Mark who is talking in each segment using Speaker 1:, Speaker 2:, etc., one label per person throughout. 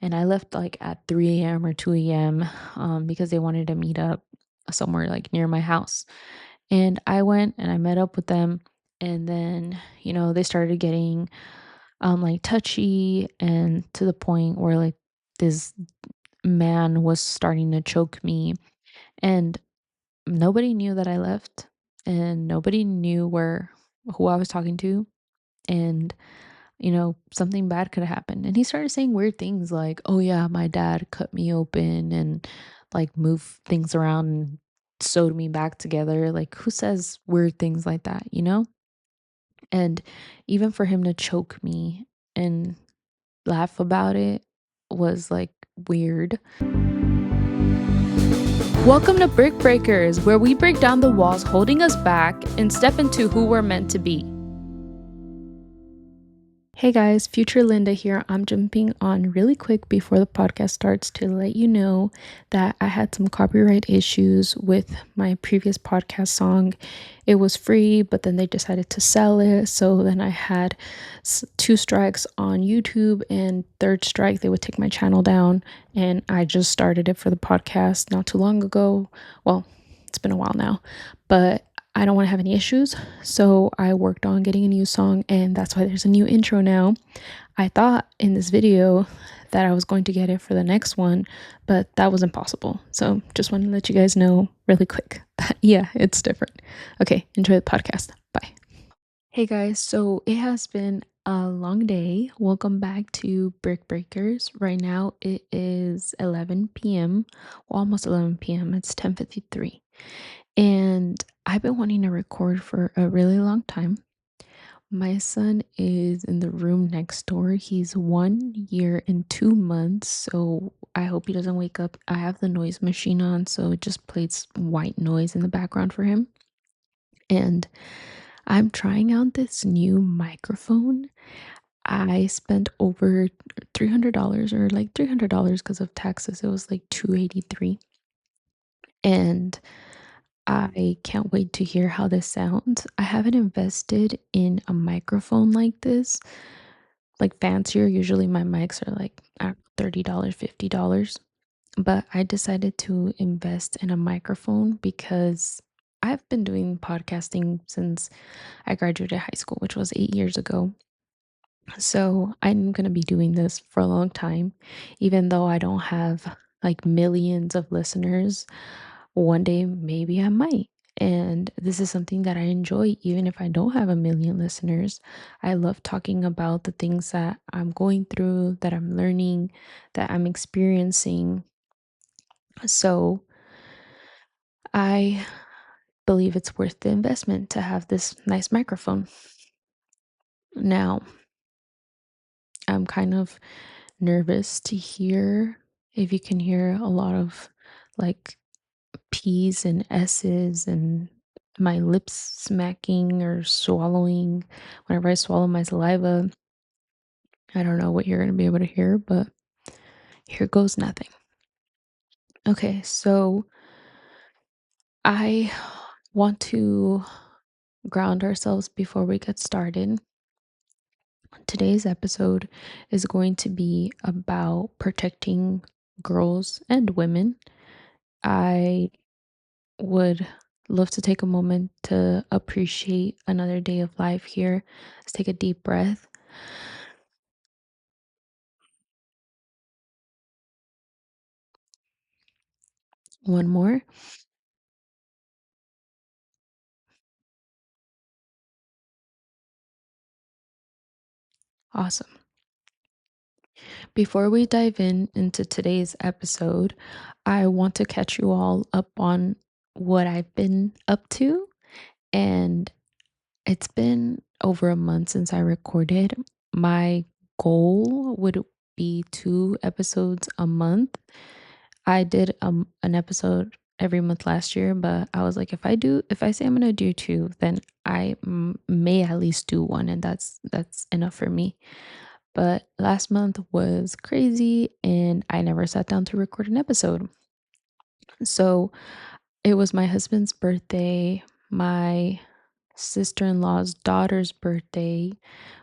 Speaker 1: and I left like at 3 a.m. or 2 a.m. Because they wanted to meet up somewhere like near my house. And I went and I met up with them, and then, they started getting like touchy, and to the point where like this man was starting to choke me, and nobody knew that I left, and nobody knew who I was talking to, and something bad could have happened. And he started saying weird things like, "Oh yeah, my dad cut me open and like moved things around and sewed me back together." Like, who says weird things like that? And even for him to choke me and laugh about it was like weird. Welcome to Brick Breakers, where we break down the walls holding us back and step into who we're meant to be. Hey guys, Future Linda here. I'm jumping on really quick before the podcast starts to let you know that I had some copyright issues with my previous podcast song. It was free, but then they decided to sell it. So then I had 2 strikes on YouTube, and third strike, they would take my channel down. And I just started it for the podcast not too long ago. Well, it's been a while now, but I don't want to have any issues. So I worked on getting a new song, and that's why there's a new intro now. I thought in this video that I was going to get it for the next one, but that was impossible. So just wanted to let you guys know really quick that, yeah, it's different. Okay, enjoy the podcast. Bye. Hey guys, so it has been a long day. Welcome back to Brick Breakers. Right now it is 11 p.m. Well, almost 11 p.m. It's 10:53. And I've been wanting to record for a really long time. My son is in the room next door. He's 1 year and 2 months. So I hope he doesn't wake up. I have the noise machine on, so it just plays white noise in the background for him. And I'm trying out this new microphone. I spent over $300, or like $300 because of taxes. It was like 283. And I can't wait to hear how this sounds. I haven't invested in a microphone like this, like fancier. Usually my mics are like at $30, $50. But I decided to invest in a microphone because I've been doing podcasting since I graduated high school, which was 8 years ago. So I'm going to be doing this for a long time, even though I don't have like millions of listeners. One day, maybe I might. And this is something that I enjoy, even if I don't have a million listeners. I love talking about the things that I'm going through, that I'm learning, that I'm experiencing. So I believe it's worth the investment to have this nice microphone. Now, I'm kind of nervous to hear if you can hear a lot of like P's and S's and my lips smacking or swallowing whenever I swallow my saliva. I don't know what you're going to be able to hear, but here goes nothing. Okay, so I want to ground ourselves before we get started. Today's episode is going to be about protecting girls and women. I would love to take a moment to appreciate another day of life here. Let's take a deep breath. One more. Awesome. Before we dive into today's episode, I want to catch you all up on what I've been up to. And it's been over a month since I recorded. My goal would be 2 episodes a month. I did an episode every month last year, but I was like, if I say I'm gonna do two, then I may at least do one, and that's enough for me. But last month was crazy, and I never sat down to record an episode. So it was my husband's birthday, my sister-in-law's daughter's birthday,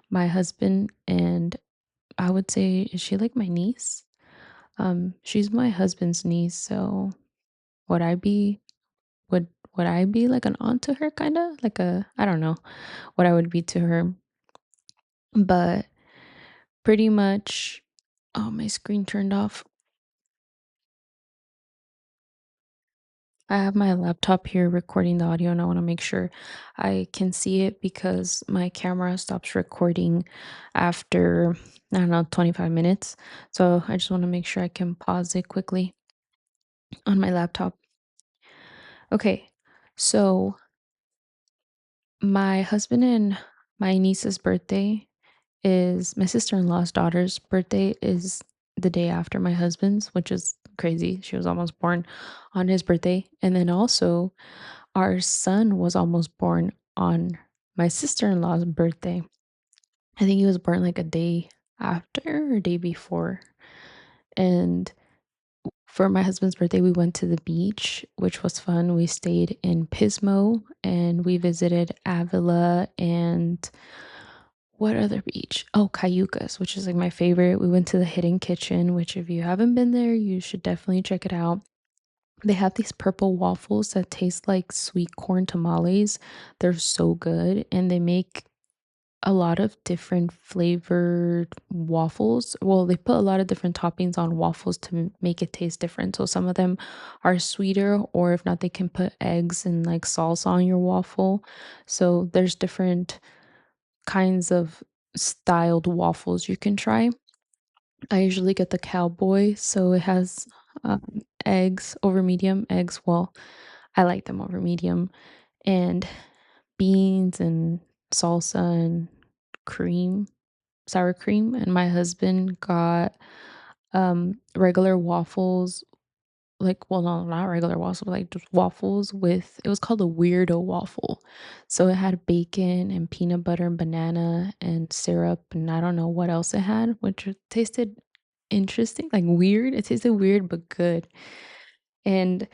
Speaker 1: my husband, and I would say, is she like my niece? She's my husband's niece, so would I be would I be like an aunt to her, kinda? Like a I don't know what I would be to her, but pretty much. Oh, my screen turned off. I have my laptop here recording the audio, and I want to make sure I can see it because my camera stops recording after, I don't know, 25 minutes. So I just want to make sure I can pause it quickly on my laptop. Okay. So my husband and my niece's birthday is my sister-in-law's daughter's birthday is the day after my husband's, which is crazy. She was almost born on his birthday. And then also our son was almost born on my sister-in-law's birthday. I think he was born like a day after or day before. And for my husband's birthday, we went to the beach, which was fun. We stayed in Pismo and we visited Avila and what other beach? Oh, Cayucas, which is like my favorite. We went to the Hidden Kitchen, which if you haven't been there, you should definitely check it out. They have these purple waffles that taste like sweet corn tamales. They're so good, and they make a lot of different flavored waffles. Well, they put a lot of different toppings on waffles to make it taste different. So some of them are sweeter, or if not, they can put eggs and like salsa on your waffle. So there's different kinds of styled waffles you can try. I usually get the cowboy, so it has eggs over medium eggs. Well, I like them over medium, and beans and salsa and cream, sour cream. And my husband got regular waffles, like, well, no, not regular waffles, like just waffles with, it was called a weirdo waffle. So it had bacon and peanut butter and banana and syrup, and I don't know what else it had, which tasted interesting, like weird. It tasted weird but good. And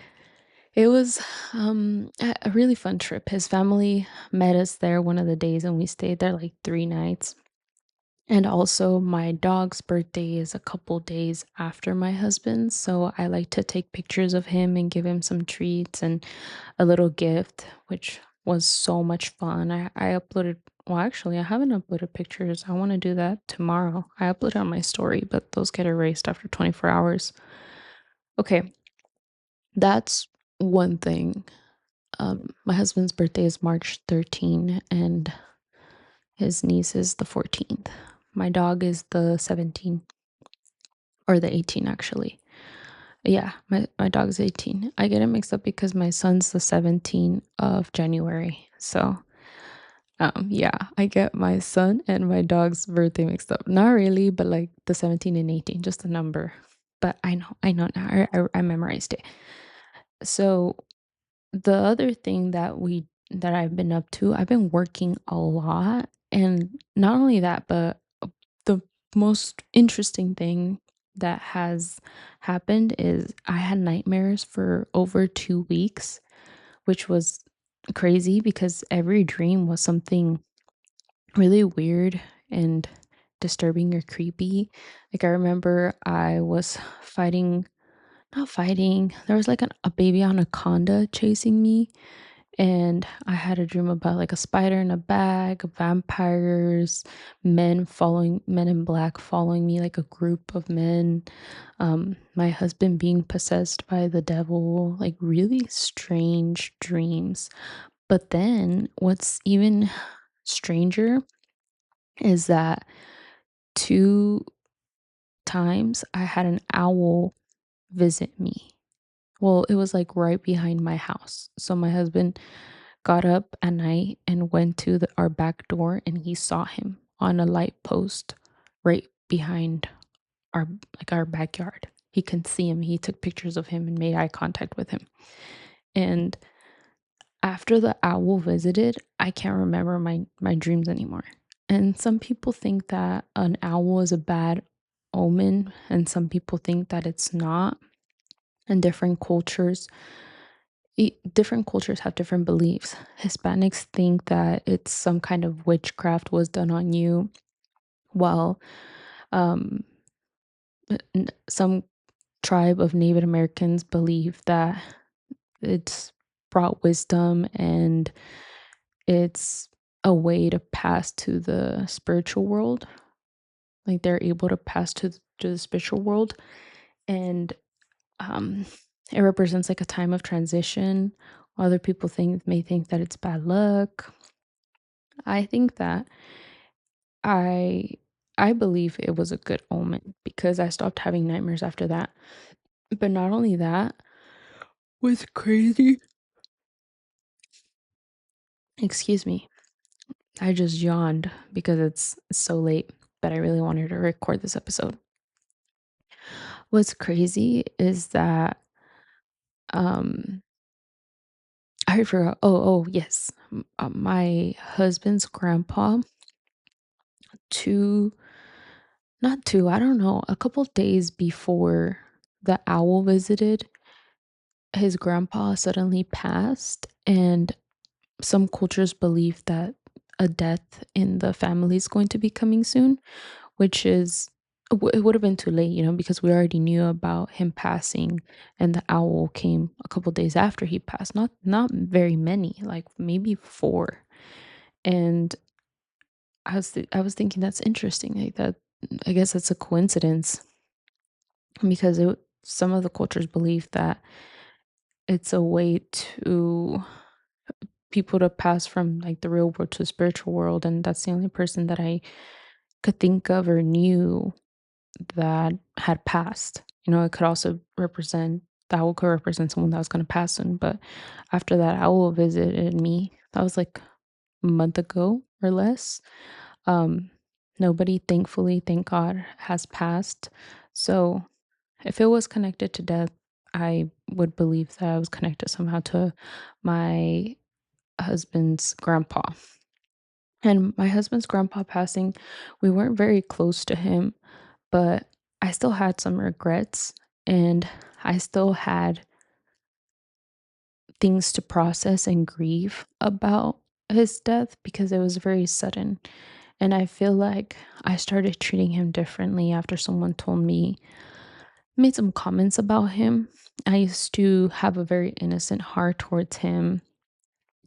Speaker 1: it was a really fun trip. His family met us there one of the days and we stayed there like 3 nights. And also, my dog's birthday is a couple days after my husband's. So I like to take pictures of him and give him some treats and a little gift, which was so much fun. I uploaded, well, actually, I haven't uploaded pictures. I want to do that tomorrow. I uploaded on my story, but those get erased after 24 hours. Okay, that's one thing. My husband's birthday is March 13 and his niece is the 14th. My dog is the 17th. Or the 18 actually. Yeah, my dog's 18. I get it mixed up because my son's the 17th of January. So, yeah, I get my son and my dog's birthday mixed up. Not really, but like the 17 and 18, just a number. But I know now. I memorized it. So, the other thing that I've been up to, I've been working a lot, and not only that, but the most interesting thing that has happened is I had nightmares for over 2 weeks, which was crazy because every dream was something really weird and disturbing or creepy. Like, I remember I was fighting, not fighting, there was like a baby anaconda chasing me, and I had a dream about like a spider in a bag, vampires, men in black following me, like a group of men, my husband being possessed by the devil, like really strange dreams. But then what's even stranger is that 2 times I had an owl visit me. Well, it was like right behind my house. So my husband got up at night and went to our back door and he saw him on a light post right behind our our backyard. He can see him. He took pictures of him and made eye contact with him. And after the owl visited, I can't remember my dreams anymore. And some people think that an owl is a bad omen and some people think that it's not. And different cultures have different beliefs. Hispanics think that it's some kind of witchcraft was done on you, while um some tribe of Native Americans believe that it's brought wisdom and it's a way to pass to the spiritual world. Like they're able to pass to the spiritual world, and um, it represents like a time of transition. Other people may think that it's bad luck. I think that I I believe it was a good omen because I stopped having nightmares after that. But not only that, what's crazy, excuse me, I just yawned because it's so late, but I really wanted to record this episode. What's crazy is that um I forgot. Oh, yes. My husband's grandpa, two, not two, I don't know, a couple days before the owl visited, his grandpa suddenly passed. And some cultures believe that a death in the family is going to be coming soon, which is it would have been too late, because we already knew about him passing, and the owl came a couple days after he passed. Not very many, like maybe 4. And I was thinking that's interesting, like that. I guess that's a coincidence because some of the cultures believe that it's a way to people to pass from like the real world to the spiritual world, and that's the only person that I could think of or knew that had passed. It could also represent the owl could represent someone that was going to pass soon. But after that owl visited me, that was like a month ago or less. Um, Nobody, thankfully, thank God, has passed. So if it was connected to death, I would believe that I was connected somehow to my husband's grandpa. And my husband's grandpa passing, we weren't very close to him, but I still had some regrets, and I still had things to process and grieve about his death because it was very sudden. And I feel like I started treating him differently after someone made some comments about him. I used to have a very innocent heart towards him,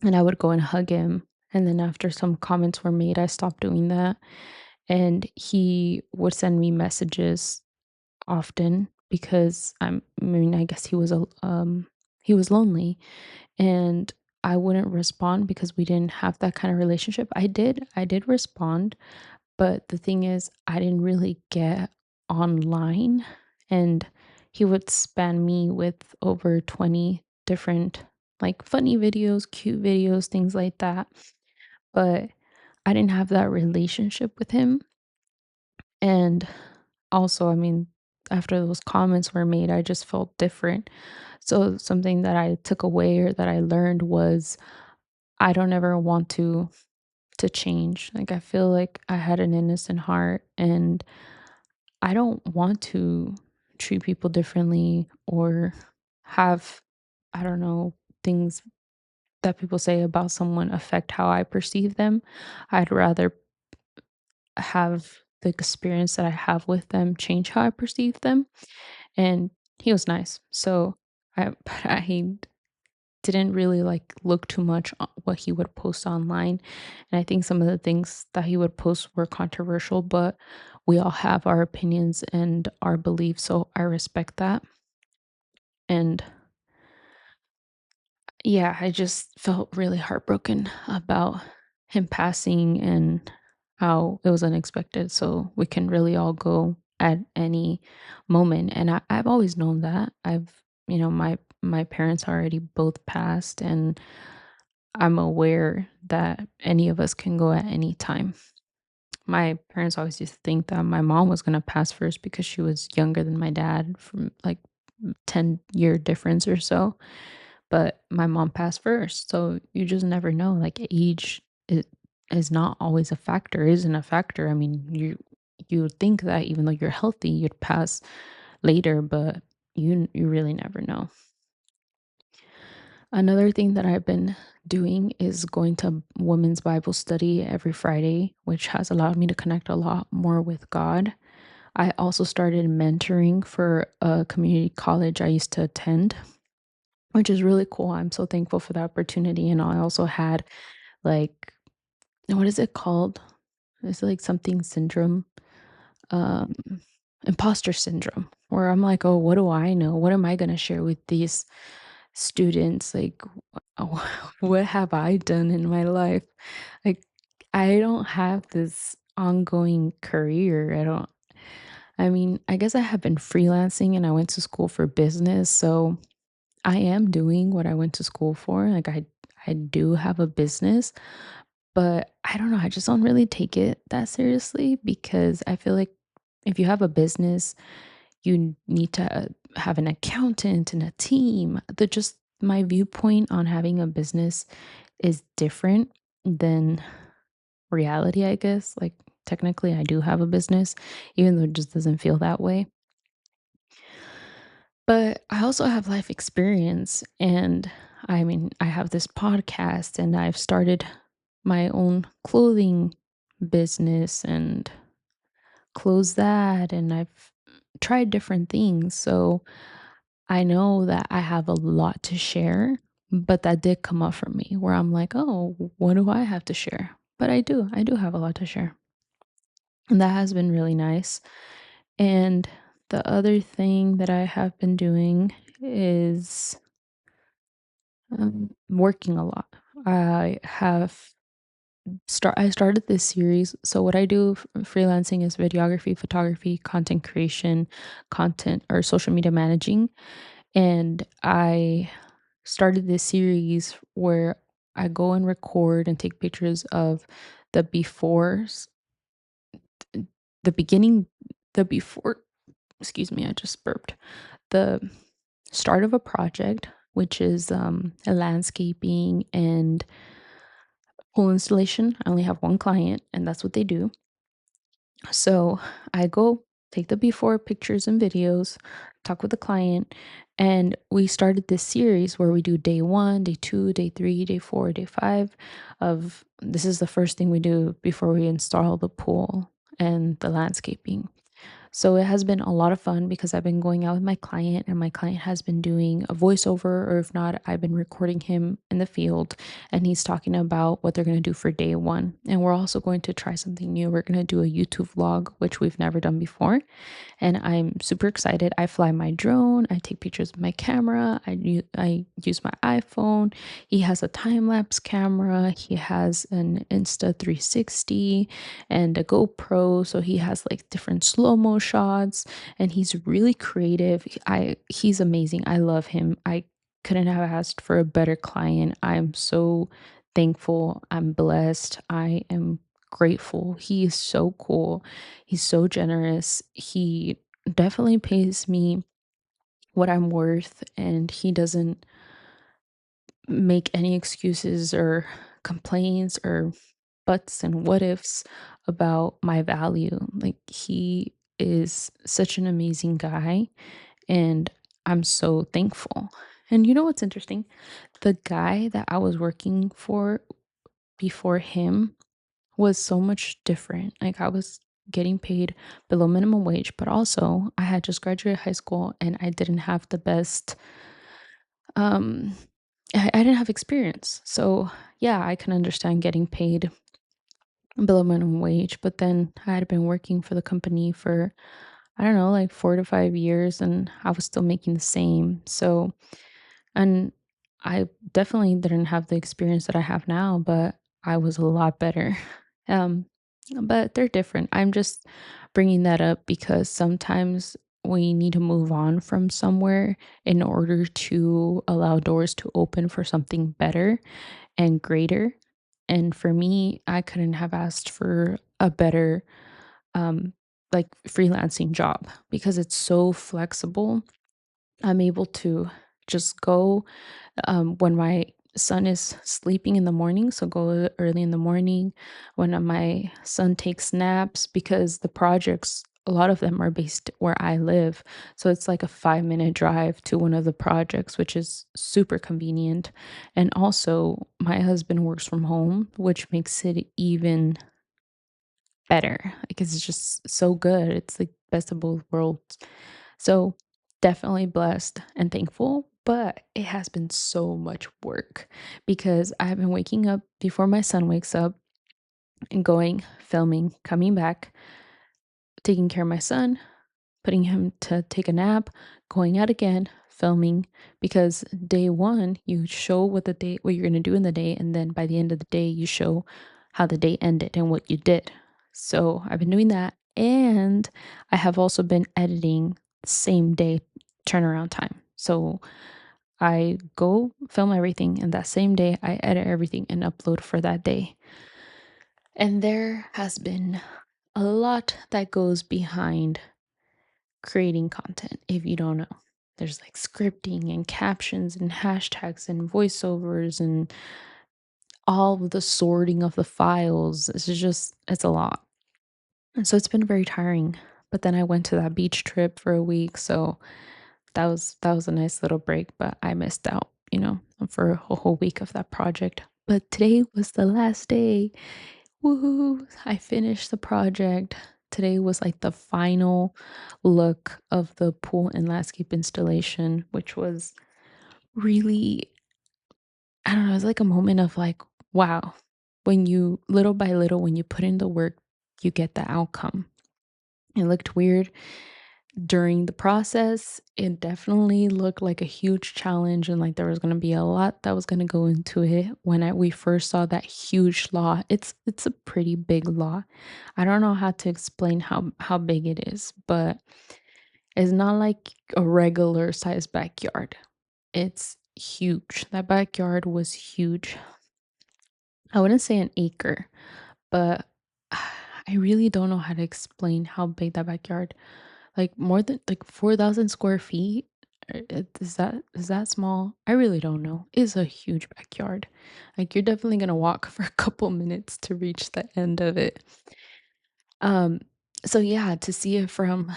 Speaker 1: and I would go and hug him. And then after some comments were made, I stopped doing that. And he would send me messages often because I mean, I guess he was lonely, and I wouldn't respond because we didn't have that kind of relationship. I did respond, but the thing is I didn't really get online, and he would spam me with over 20 different like funny videos, cute videos, things like that. But I didn't have that relationship with him. And also, I mean, after those comments were made, I just felt different. So something that I took away or that I learned was I don't ever want to change. Like I feel like I had an innocent heart, and I don't want to treat people differently or have, I don't know, things that people say about someone affect how I perceive them. I'd rather have the experience that I have with them change how I perceive them. And he was nice. So but I didn't really like look too much on what he would post online. And I think some of the things that he would post were controversial, but we all have our opinions and our beliefs. So I respect that. And yeah, I just felt really heartbroken about him passing and how it was unexpected. So we can really all go at any moment. And I've always known that. My parents already both passed, and I'm aware that any of us can go at any time. My parents always used to think that my mom was gonna pass first because she was younger than my dad from like 10-year difference or so. But my mom passed first, so you just never know, like, age is not always a factor, isn't a factor. I mean, you would think that even though you're healthy, you'd pass later, but you really never know. Another thing that I've been doing is going to women's Bible study every Friday, which has allowed me to connect a lot more with God. I also started mentoring for a community college I used to attend, which is really cool. I'm so thankful for the opportunity. And I also had like, what is it called? It's like something syndrome, um, imposter syndrome, where I'm like, oh, what do I know? What am I going to share with these students? Like, oh, what have I done in my life? Like, I don't have this ongoing career. I mean, I guess I have been freelancing and I went to school for business. So I am doing what I went to school for. Like, I do have a business, but I don't know, I just don't really take it that seriously because I feel like if you have a business, you need to have an accountant and a team. The just my viewpoint on having a business is different than reality, I guess. Like technically I do have a business, even though it just doesn't feel that way. But I also have life experience and I mean, I have this podcast and I've started my own clothing business and closed that and I've tried different things. So I know that I have a lot to share, but that did come up for me where I'm like, "Oh, what do I have to share?" But I do have a lot to share. And that has been really nice. And the other thing that I have been doing is working a lot. I have I started this series. So what I do freelancing is videography, photography, content creation, content or social media managing. And I started this series where I go and record and take pictures of the befores, the beginning, the before, excuse me, I just burped. The start of a project, which is a landscaping and pool installation. I only have one client, and that's what they do. So I go take the before pictures and videos, talk with the client, and we started this series where we do day one, day two, day three, day four, day five. Of this is the first thing we do before we install the pool and the landscaping. So it has been a lot of fun because I've been going out with my client and my client has been doing a voiceover, or if not, I've been recording him in the field and he's talking about what they're going to do for day one. And we're also going to try something new. We're going to do a YouTube vlog, which we've never done before, and I'm super excited. I fly my drone, I take pictures with my camera, I use my iPhone. He has a time lapse camera, he has an Insta 360 and a GoPro, so he has like different slow-mo shots and he's really creative. He's amazing. I love him. I couldn't have asked for a better client. I'm so thankful. I'm blessed. I am grateful. He is so cool. He's so generous. He definitely pays me what I'm worth, and he doesn't make any excuses or complaints or buts and what ifs about my value. Like, he is such an amazing guy, and I'm so thankful. And you know what's interesting? The guy that I was working for before him was so much different. Like, I was getting paid below minimum wage, but also I had just graduated high school and I didn't have the best um I didn't have experience. So, yeah, I can understand getting paid below minimum wage, but then I had been working for the company for I don't know, like 4 to 5 years and I was still making the same. So, and I definitely didn't have the experience that I have now, but I was a lot better. Um, but they're different. I'm just bringing that up because sometimes we need to move on from somewhere in order to allow doors to open for something better and greater. And for me, I couldn't have asked for a better um like freelancing job because it's so flexible. I'm able to just go when my son is sleeping in the morning, so go early in the morning when my son takes naps because the projects, a lot of them are based where I live. So it's like a 5-minute drive to one of the projects, which is super convenient. And also, my husband works from home, which makes it even better. Like, it's just so good. It's like best of both worlds. So, definitely blessed and thankful, but it has been so much work because I have been waking up before my son wakes up and going, filming, coming back, taking care of my son, putting him to take a nap, going out again, filming, because day one, you show what you're gonna do in the day, and then by the end of the day, you show how the day ended and what you did. So I've been doing that, and I have also been editing same day turnaround time. So I go film everything, and that same day, I edit everything and upload for that day. And there has been a lot that goes behind creating content if you don't know. There's like scripting and captions and hashtags and voiceovers and all of the sorting of the files. It's a lot. And so it's been very tiring. But then I went to that beach trip for a week, so that was a nice little break, but I missed out, for a whole week of that project. But today was the last day. Woohoo! I finished the project. Today was like the final look of the pool and landscape installation, which was really, I don't know, it was like a moment of like, wow, when you, little by little, when you put in the work, you get the outcome. It looked weird during the process. It definitely looked like a huge challenge, and like there was going to be a lot that was going to go into it. When we first saw that huge lot, it's a pretty big lot. I don't know how to explain how big it is, but it's not like a regular size backyard. It's huge. That backyard was huge. I wouldn't say an acre, but I really don't know how to explain how big that backyard, like more than like 4,000 square feet. Is that small? I really don't know. It's a huge backyard. Like, you're definitely gonna walk for a couple minutes to reach the end of it. Um, so yeah, to see it from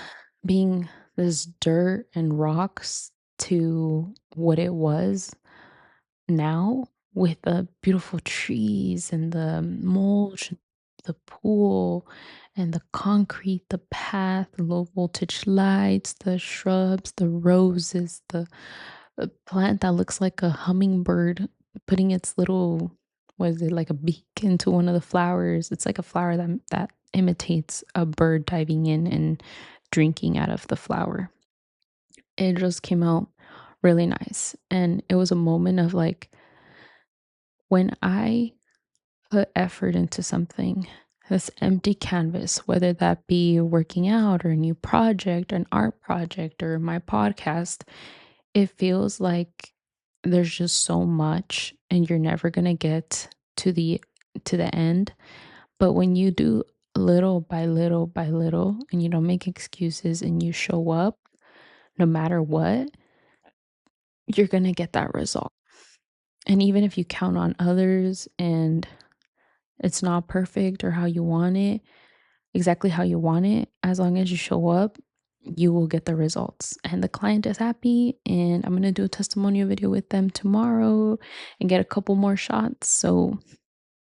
Speaker 1: being this dirt and rocks to what it was now, with the beautiful trees and the mulch, the pool and the concrete, the path, the low voltage lights, the shrubs, the roses, the plant that looks like a hummingbird putting its little, what is it, like a beak into one of the flowers. It's like a flower that imitates a bird diving in and drinking out of the flower. It just came out really nice. And it was a moment of like, when I put effort into something, this empty canvas, whether that be working out or a new project, an art project, or my podcast, it feels like there's just so much and you're never going to get to the end. But when you do little by little by little and you don't make excuses and you show up no matter what, you're going to get that result. And even if you count on others and it's not perfect or how you want it, exactly how you want it, as long as you show up, you will get the results. And the client is happy. And I'm going to do a testimonial video with them tomorrow and get a couple more shots. So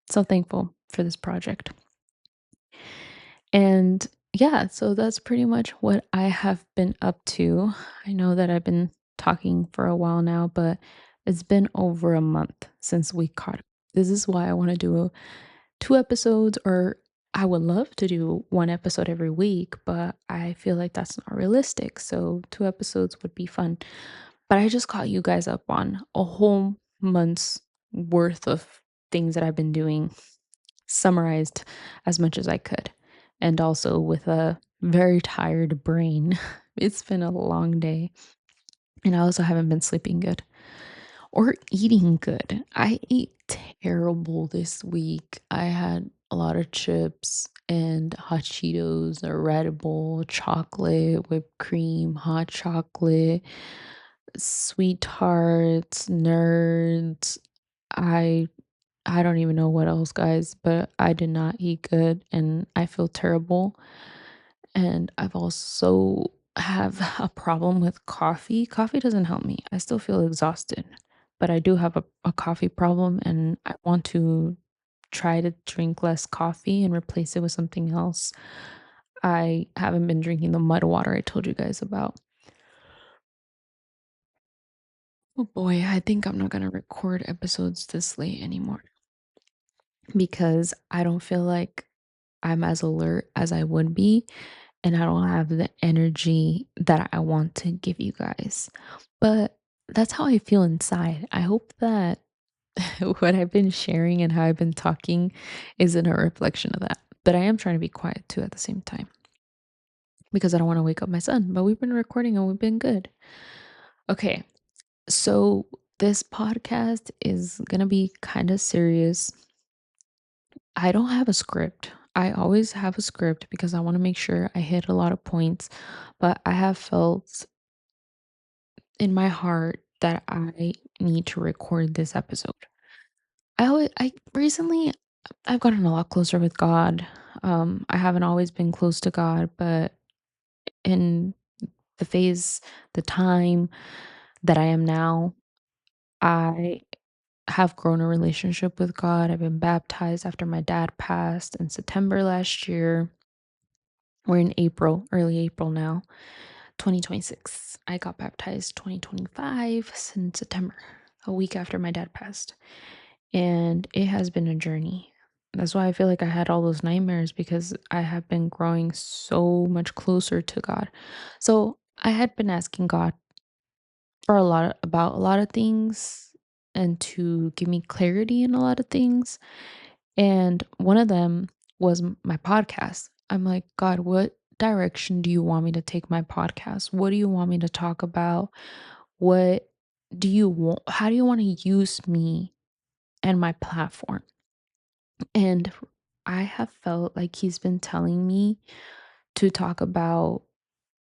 Speaker 1: thankful for this project. And yeah, so that's pretty much what I have been up to. I know that I've been talking for a while now, but it's been over a month since we caught up. This is why I want to do 2 episodes, or I would love to do 1 episode every week, but I feel like that's not realistic. So 2 episodes would be fun. But I just caught you guys up on a whole month's worth of things that I've been doing, summarized as much as I could. And also with a very tired brain. It's been a long day. And I also haven't been sleeping good or eating good. I ate terrible this week. I had a lot of chips and hot Cheetos, a Red Bull, chocolate, whipped cream, hot chocolate, sweethearts, nerds. I I don't even know what else, guys, but I did not eat good and I feel terrible. And I've also have a problem with coffee. Coffee doesn't help me. I still feel exhausted, but I do have a coffee problem and I want to try to drink less coffee and replace it with something else. I haven't been drinking the mud water I told you guys about. Oh boy, I think I'm not gonna record episodes this late anymore because I don't feel like I'm as alert as I would be, and I don't have the energy that I want to give you guys. But that's how I feel inside. I hope that what I've been sharing and how I've been talking isn't a reflection of that. But I am trying to be quiet too at the same time because I don't want to wake up my son. But we've been recording and we've been good. Okay, so this podcast is going to be kind of serious. I don't have a script. I always have a script because I want to make sure I hit a lot of points, but I have felt in my heart that I need to record this episode. I recently I've gotten a lot closer with God. I haven't always been close to God, but in the phase, the time that I am now, I have grown a relationship with God. I've been baptized after my dad passed in September last year. We're in April, early April now, 2026. I got baptized 2025 in September, a week after my dad passed. And it has been a journey. That's why I feel like I had all those nightmares because I have been growing so much closer to God. So I had been asking God for about a lot of things and to give me clarity in a lot of things. And one of them was my podcast. I'm like, God, what direction do you want me to take my podcast? What do you want me to talk about? What do you want? How do you want to use me and my platform? And I have felt like he's been telling me to talk about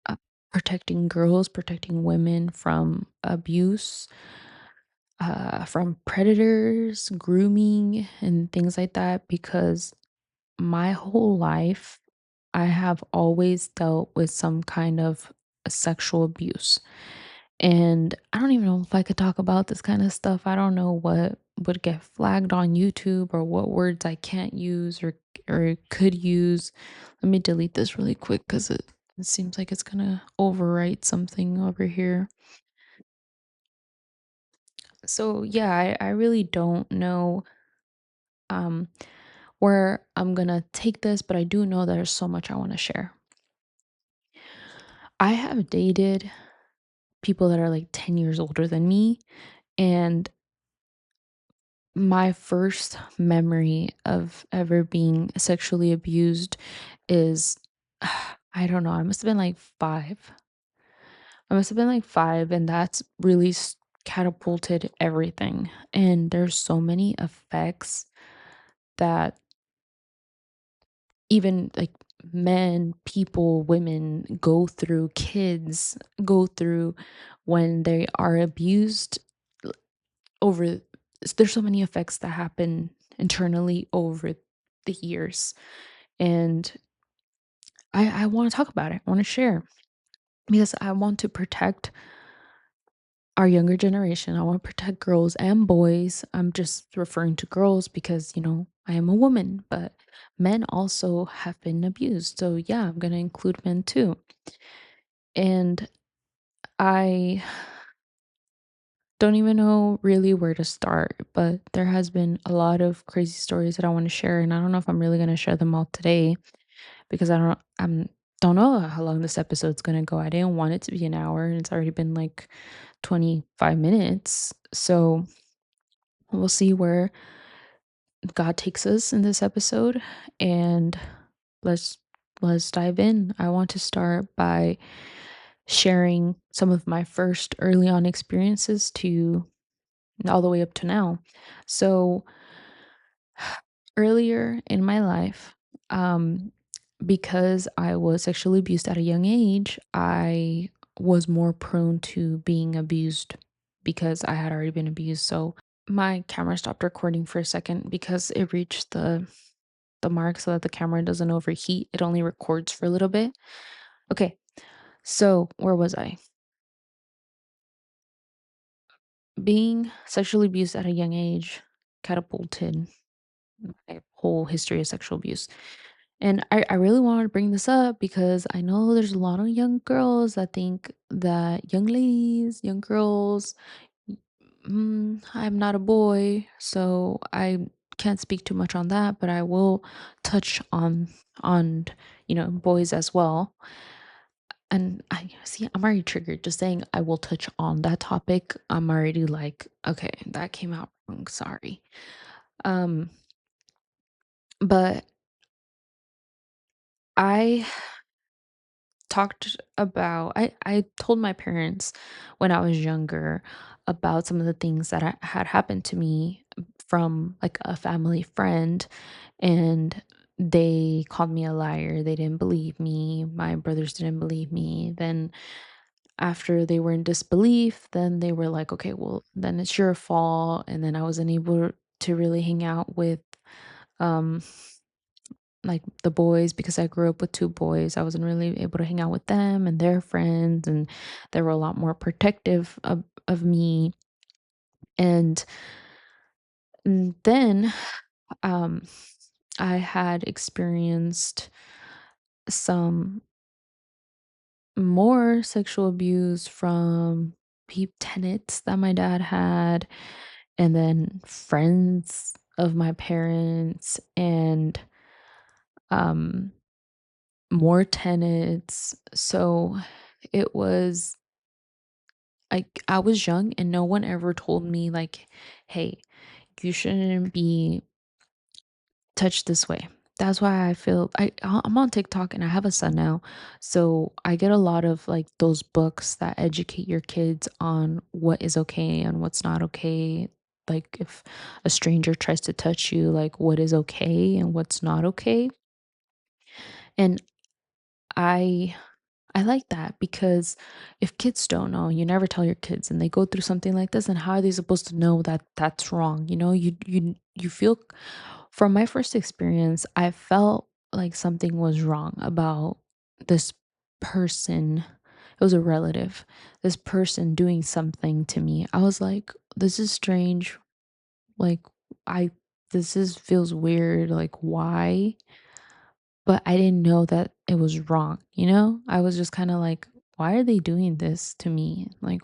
Speaker 1: uh, protecting girls, protecting women from abuse, from predators, grooming, and things like that. Because my whole life, I have always dealt with some kind of sexual abuse. And I don't even know if I could talk about this kind of stuff. I don't know what would get flagged on YouTube or what words I can't use or could use. Let me delete this really quick because it seems like it's gonna overwrite something over here. So yeah, I really don't know um where I'm gonna take this, but I do know there's so much I want to share. I have dated people that are like 10 years older than me, and my first memory of ever being sexually abused is I don't know, I must have been like 5. I must have been like 5, and that's really catapulted everything. And there's so many effects that even like men, people, women go through, kids go through when they are abused over there's so many effects that happen internally over the years. And I want to talk about it. I want to share because I want to protect our younger generation. I want to protect girls and boys. I'm just referring to girls because, I am a woman, but men also have been abused. So, yeah, I'm going to include men too. And I don't even know really where to start, but there has been a lot of crazy stories that I want to share, and I don't know if I'm really going to share them all today because don't know how long this episode's going to go. I didn't want it to be an hour, and it's already been like 25 minutes. So, we'll see where God takes us in this episode, and let's let's dive in. I want to start by sharing some of my first early on experiences to all the way up to now. So, earlier in my life, um, because I was sexually abused at a young age, I was more prone to being abused because I had already been abused. So my camera stopped recording for a second because it reached the mark so that the camera doesn't overheat. It only records for a little bit. Okay. So where was I? Being sexually abused at a young age catapulted my whole history of sexual abuse. And I really wanted to bring this up because I know there's a lot of young girls that think that young ladies, young girls, I'm not a boy, so I can't speak too much on that, but I will touch on boys as well. And I see I'm already triggered just saying I will touch on that topic. I'm already like, okay, that came out wrong. Sorry. Um, but I I told my parents when I was younger about some of the things that had happened to me from like a family friend, and they called me a liar. They didn't believe me. My brothers didn't believe me. Then after they were in disbelief, then they were like, okay, well, then it's your fault. And then I wasn't able to really hang out with um like the boys because I grew up with two boys. I wasn't really able to hang out with them and their friends, and they were a lot more protective of me. And, then um I had experienced some more sexual abuse from tenants that my dad had, and then friends of my parents, and um more tenants. So it was like I was young and no one ever told me like, "Hey, you shouldn't be touched this way." That's why I'm on TikTok and I have a son now. So I get a lot of like those books that educate your kids on what is okay and what's not okay. Like if a stranger tries to touch you, like what is okay and what's not okay. And I I like that because if kids don't know, you never tell your kids and they go through something like this, and how are they supposed to know that that's wrong? You feel from my first experience, I felt like something was wrong about this person. It was a relative. This person doing something to me. I was like, this is strange. Like I this is feels weird. Like why? But I didn't know that it was wrong, you know? I was just kinda like, "Why are they doing this to me? Like,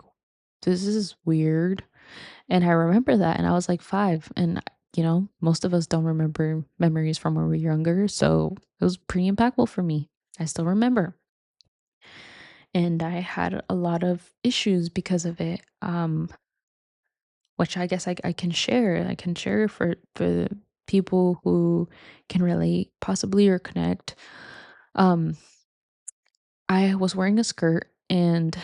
Speaker 1: this is weird." And I remember that, and I was like 5, and, most of us don't remember memories from when we were younger, so it was pretty impactful for me. I still remember, and I had a lot of issues because of it, which I guess I can share. I can share for people who can relate possibly or connect. Um I was wearing a skirt and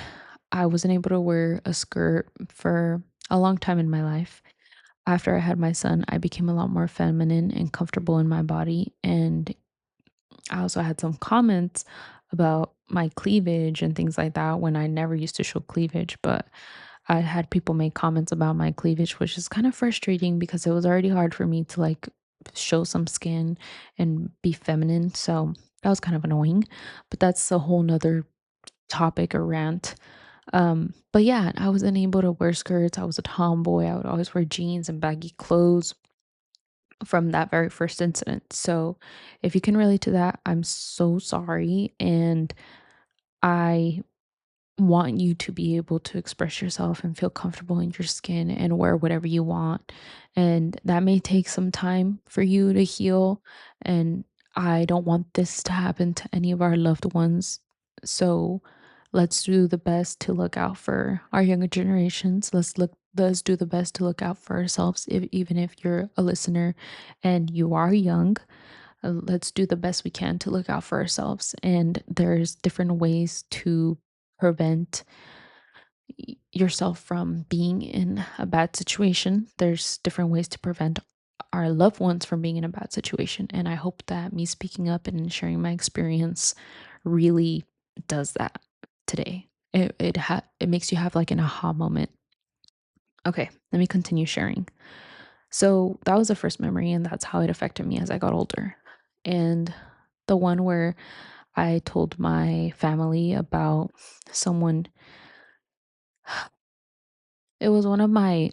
Speaker 1: I wasn't able to wear a skirt for a long time in my life. After I had my son, I became a lot more feminine and comfortable in my body. And I also had some comments about my cleavage and things like that when I never used to show cleavage. But I had people make comments about my cleavage, which is kind of frustrating because it was already hard for me to like show some skin and be feminine. So that was kind of annoying. But that's a whole nother topic or rant. But yeah, I wasn't able to wear skirts. I was a tomboy. I would always wear jeans and baggy clothes from that very first incident. So if you can relate to that, I'm so sorry. And I want you to be able to express yourself and feel comfortable in your skin and wear whatever you want. And that may take some time for you to heal. And I don't want this to happen to any of our loved ones. So let's do the best to look out for our younger generations. Let's do the best to look out for ourselves even if you're a listener and you are young. Let's do the best we can to look out for ourselves. And there's different ways to prevent yourself from being in a bad situation. There's different ways to prevent our loved ones from being in a bad situation. And I hope that me speaking up and sharing my experience really does that today. It makes you have like an aha moment. Okay, let me continue sharing. So that was the first memory, and that's how it affected me as I got older. And the one where I told my family about someone, it was one of my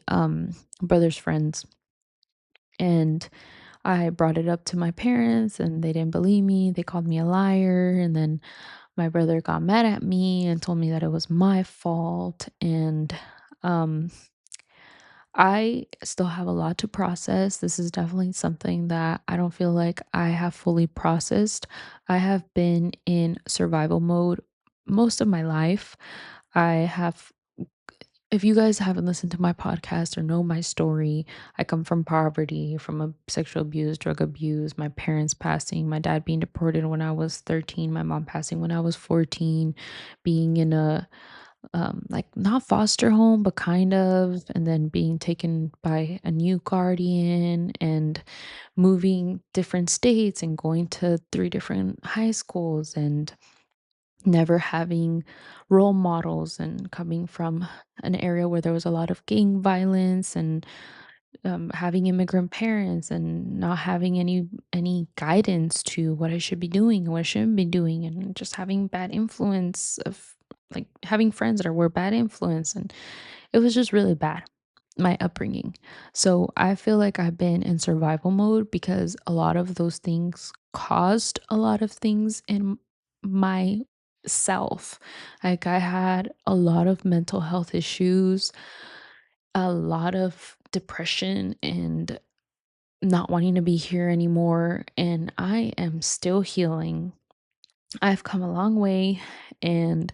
Speaker 1: brother's friends, and I brought it up to my parents and they didn't believe me. They called me a liar. And then my brother got mad at me and told me that it was my fault. And um, I still have a lot to process. This is definitely something that I don't feel like I have fully processed. I have been in survival mode most of my life. I have if you guys haven't listened to my podcast or know my story, I come from poverty, from a sexual abuse, drug abuse, my parents passing, my dad being deported when I was 13, my mom passing when I was 14, being in a like not foster home, but kind of, and then being taken by a new guardian and moving different states and going to three different high schools and never having role models and coming from an area where there was a lot of gang violence and having immigrant parents and not having any guidance to what I should be doing and what I shouldn't be doing and just having bad influence of like having friends that were bad influence and it was just really bad, my upbringing. So I feel like I've been in survival mode because a lot of those things caused a lot of things in my self. Like I had a lot of mental health issues, a lot of depression and not wanting to be here anymore. And I am still healing. I've come a long way and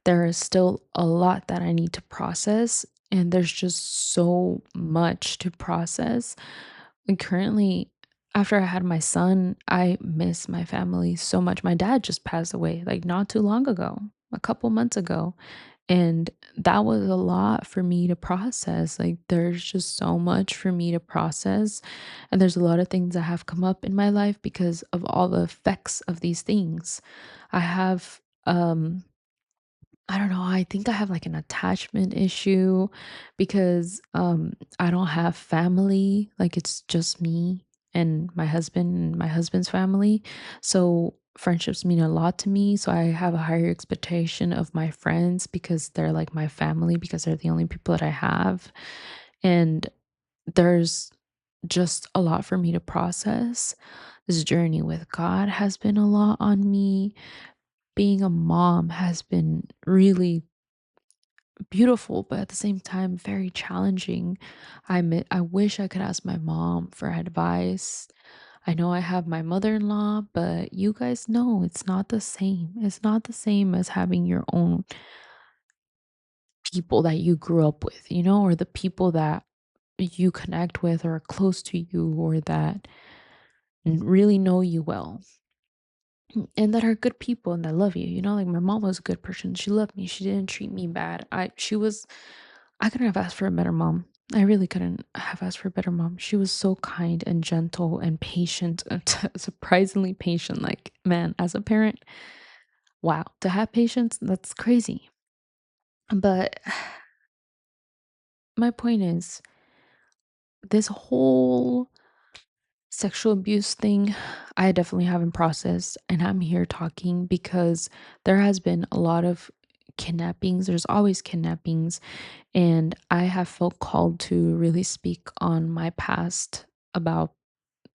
Speaker 1: there is still a lot that I need to process. And there's just so much to process. And currently, after I had my son, I miss my family so much. My dad just passed away like not too long ago, a couple months ago. And that was a lot for me to process. Like, there's just so much for me to process. And there's a lot of things that have come up in my life because of all the effects of these things. I have, I don't know, I think I have like an attachment issue because I don't have family, like it's just me and my husband and my husband's family. So friendships mean a lot to me, so I have a higher expectation of my friends because they're like my family because they're the only people that I have. And there's just a lot for me to process. This journey with God has been a lot on me. Being a mom has been really beautiful, but at the same time very challenging. I wish I could ask my mom for advice. I know I have my mother-in-law, but you guys know it's not the same. It's not the same as having your own people that you grew up with, or the people that you connect with or are close to you or that really know you well. And that are good people and that love you, like my mom was a good person. She loved me. She didn't treat me bad. I couldn't have asked for a better mom. I really couldn't have asked for a better mom. She was so kind and gentle and patient, and surprisingly patient. Like, man, as a parent, wow, to have patience, that's crazy. But my point is, this whole sexual abuse thing, I definitely haven't processed, and I'm here talking because there has been a lot of kidnappings. There's always kidnappings. And I have felt called to really speak on my past about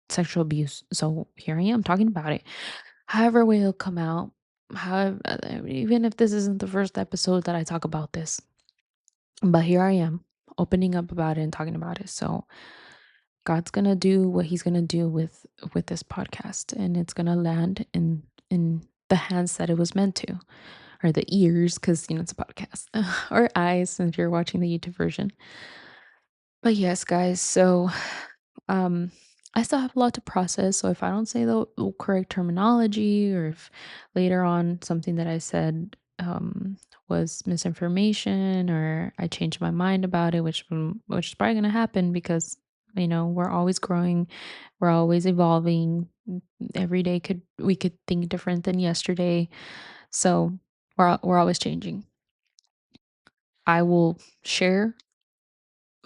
Speaker 1: sexual abuse. So here I am talking about it. However, way it'll come out, even if this isn't the first episode that I talk about this, but here I am opening up about it and talking about it. So God's gonna do what He's gonna do with this podcast, and it's gonna land in the hands that it was meant to, or the ears, because it's a podcast, or eyes, if you're watching the YouTube version. But yes, guys, so um I still have a lot to process. So if I don't say the correct terminology or if later on something that I said was misinformation or I changed my mind about it, which is probably gonna happen because we're always growing, we're always evolving. Every day we could think different than yesterday. So we're always changing. I will share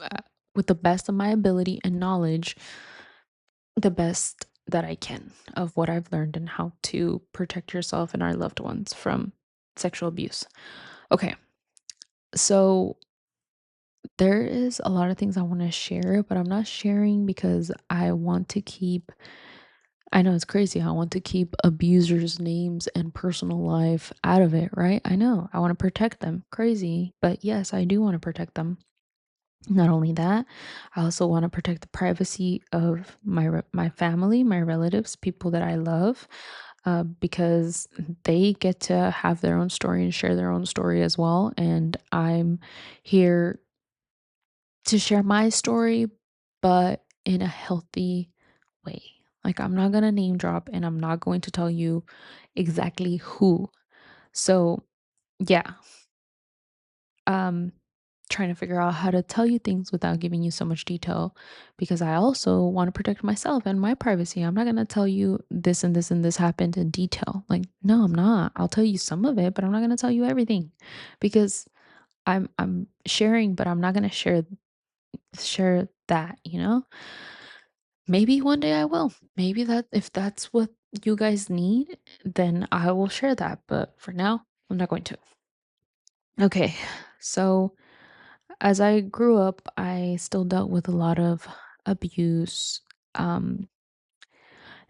Speaker 1: uh, with the best of my ability and knowledge the best that I can of what I've learned and how to protect yourself and our loved ones from sexual abuse. Okay, so there is a lot of things I want to share, but I'm not sharing because I want to keep, I know it's crazy. I want to keep abusers' names and personal life out of it, right? I know. I want to protect them. Crazy. But yes, I do want to protect them. Not only that, I also want to protect the privacy of my family, my relatives, people that I love, because they get to have their own story and share their own story as well. And I'm here to share my story, but in a healthy way. Like, I'm not gonna name drop, and I'm not going to tell you exactly who. So, yeah, um, trying to figure out how to tell you things without giving you so much detail because I also want to protect myself and my privacy. I'm not gonna tell you this and this and this happened in detail. Like, no, I'm not. I'll tell you some of it, but I'm not gonna tell you everything because I'm sharing, but I'm not gonna share that, you know? Maybe one day I will. Maybe that if that's what you guys need, then I will share that. But for now, I'm not going to. Okay. So as I grew up, I still dealt with a lot of abuse um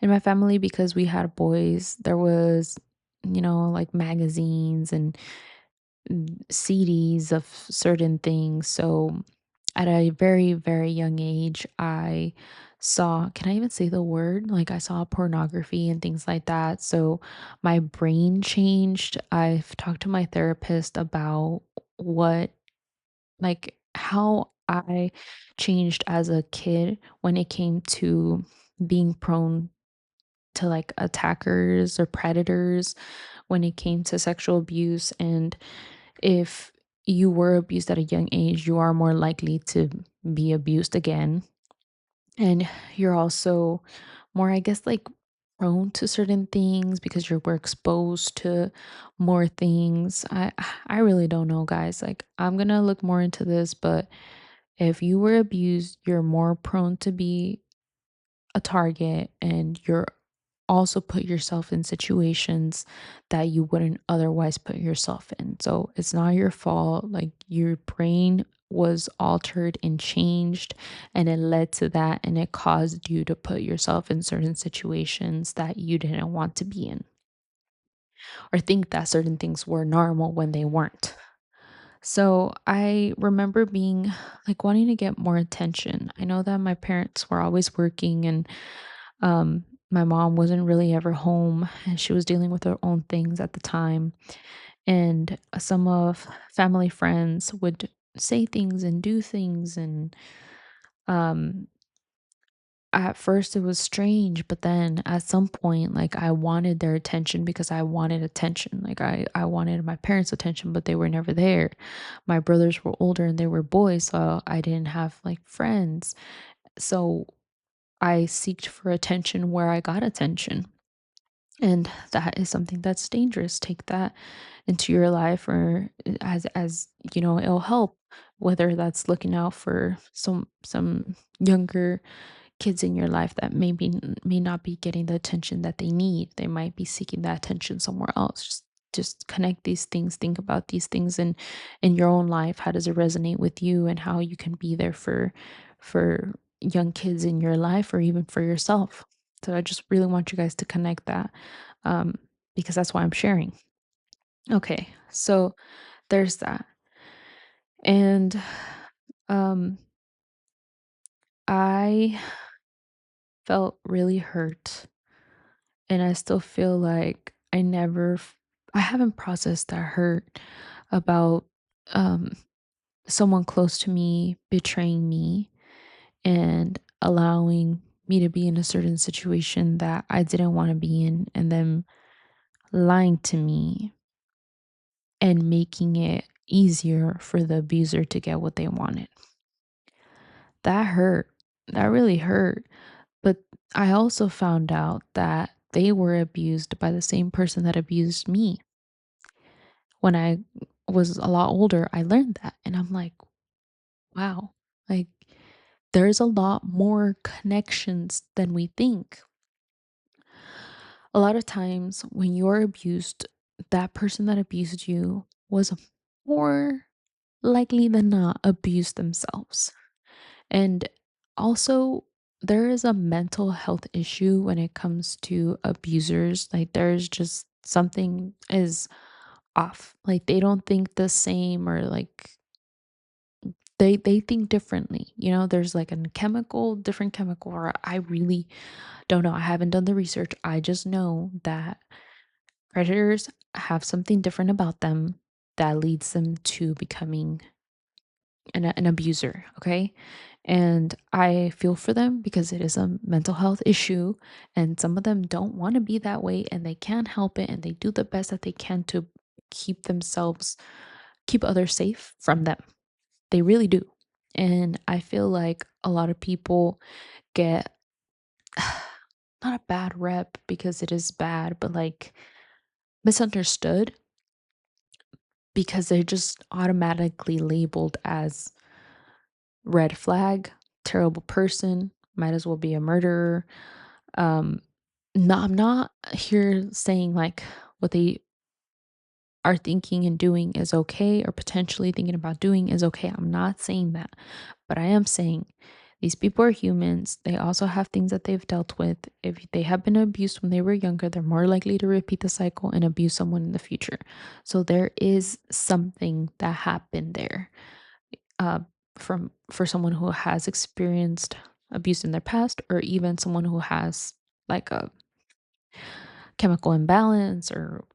Speaker 1: in my family because we had boys. There was, like magazines and CDs of certain things. So at a very, very young age, I saw, can I even say the word? Like, I saw pornography and things like that. So my brain changed. I've talked to my therapist about what, like, how I changed as a kid when it came to being prone to like attackers or predators when it came to sexual abuse. And if you were abused at a young age, you are more likely to be abused again. And you're also more, I guess, like prone to certain things because you were exposed to more things. I really don't know, guys. Like, I'm gonna look more into this, but if you were abused, you're more prone to be a target, and you're also put yourself in situations that you wouldn't otherwise put yourself in. So it's not your fault. Like, your brain was altered and changed, and it led to that, and it caused you to put yourself in certain situations that you didn't want to be in, or think that certain things were normal when they weren't. So I remember being like wanting to get more attention. I know that my parents were always working, and my mom wasn't really ever home, and she was dealing with her own things at the time. And some of family friends would say things and do things, and um at first it was strange, but then at some point, like, I wanted their attention because I wanted attention. Like, I wanted my parents' attention, but they were never there. My brothers were older and they were boys, so I didn't have like friends. So I seeked for attention where I got attention. And that is something that's dangerous. Take that into your life, or as it'll help, whether that's looking out for some younger kids in your life that maybe may not be getting the attention that they need. They might be seeking that attention somewhere else. Just connect these things, think about these things in your own life. How does it resonate with you, and how you can be there for young kids in your life, or even for yourself. So I just really want you guys to connect that, um, because that's why I'm sharing. Okay, so there's that. And um, I felt really hurt, and I still feel like I haven't processed that hurt about um, someone close to me betraying me and allowing me to be in a certain situation that I didn't want to be in, and then lying to me and making it easier for the abuser to get what they wanted. That hurt. That really hurt. But I also found out that they were abused by the same person that abused me. When I was a lot older, I learned that. And I'm like, wow, like, there's a lot more connections than we think. A lot of times when you're abused, that person that abused you was more likely than not abuse themselves. And also, there is a mental health issue when it comes to abusers. Like, there's just something is off. Like, they don't think the same, or like they think differently. There's like a chemical, different chemical, or I really don't know. I haven't done the research. I just know that predators have something different about them that leads them to becoming an abuser, okay? And I feel for them because it is a mental health issue, and some of them don't want to be that way and they can't help it, and they do the best that they can to keep themselves, keep others safe from them. They really do. And I feel like a lot of people get not a bad rep because it is bad, but like misunderstood because they're just automatically labeled as red flag, terrible person, might as well be a murderer. Um, no, I'm not here saying like what they are thinking and doing is okay, or potentially thinking about doing is okay. I'm not saying that. But I am saying these people are humans. They also have things that they've dealt with. If they have been abused when they were younger, they're more likely to repeat the cycle and abuse someone in the future. So there is something that happened there, uh, for someone who has experienced abuse in their past, or even someone who has like a chemical imbalance or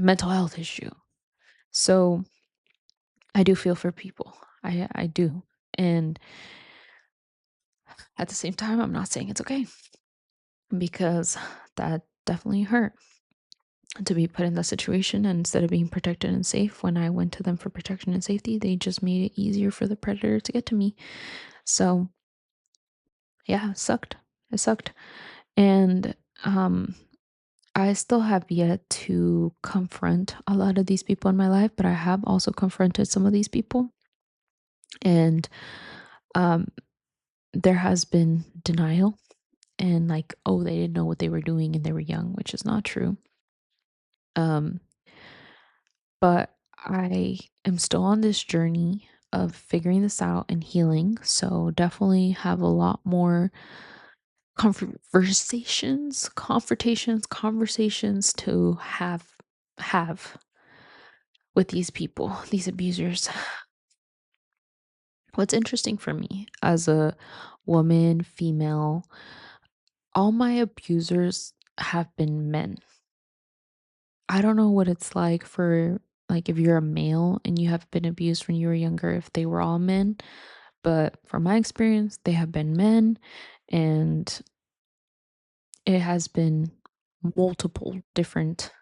Speaker 1: mental health issue. So I do feel for people. I do. And at the same time, I'm not saying it's okay, because that definitely hurt to be put in that situation. And instead of being protected and safe, when I went to them for protection and safety, they just made it easier for the predator to get to me. So yeah, it sucked. It sucked. And um I still have yet to confront a lot of these people in my life, but I have also confronted some of these people. And um there has been denial, and like, oh, they didn't know what they were doing and they were young, which is not true. Um but I am still on this journey of figuring this out and healing. So definitely have a lot more conversations to have with these people, these abusers. What's interesting for me as a woman, female, all my abusers have been men. I don't know what it's like for, like, if you're a male and you have been abused when you were younger, if they were all men, but from my experience, they have been men, and it has been multiple different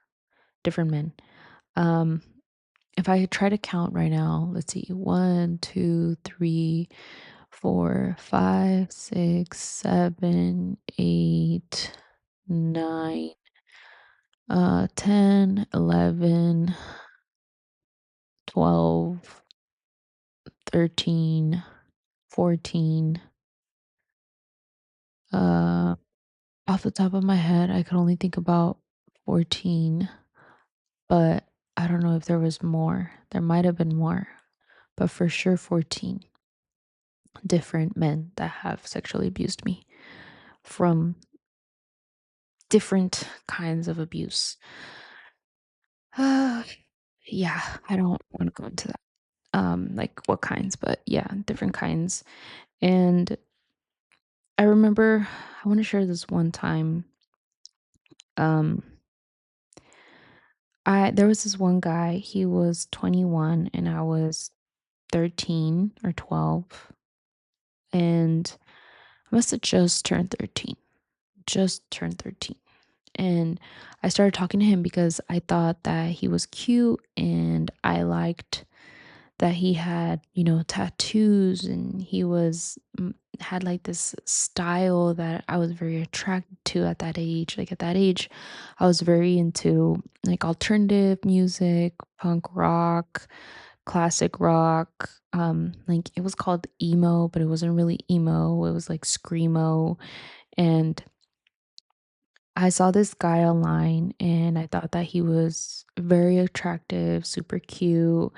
Speaker 1: men. Um if I try to count right now, let's see, 1, 2, 3, 4, 5, 6, 7, 8, 9, 10, 11, 12, 13, 14. Uh, Off the top of my head, I could only think about 14, but I don't know if there was more. There might have been more, but for sure 14 different men that have sexually abused me from different kinds of abuse. Uh, yeah, I don't want to go into that. Like what kinds, but yeah, different kinds. And I remember, I want to share this one time. Um, I there was this one guy, he was 21 and I was 13 or 12, and I must have just turned 13. Just turned 13. And I started talking to him because I thought that he was cute, and I liked that he had, tattoos, and he had like this style that I was very attracted to at that age. Like at that age, I was very into like alternative music, punk rock, classic rock. Like it was called emo, but it wasn't really emo. It was like screamo. And I saw this guy online and I thought that he was very attractive, super cute,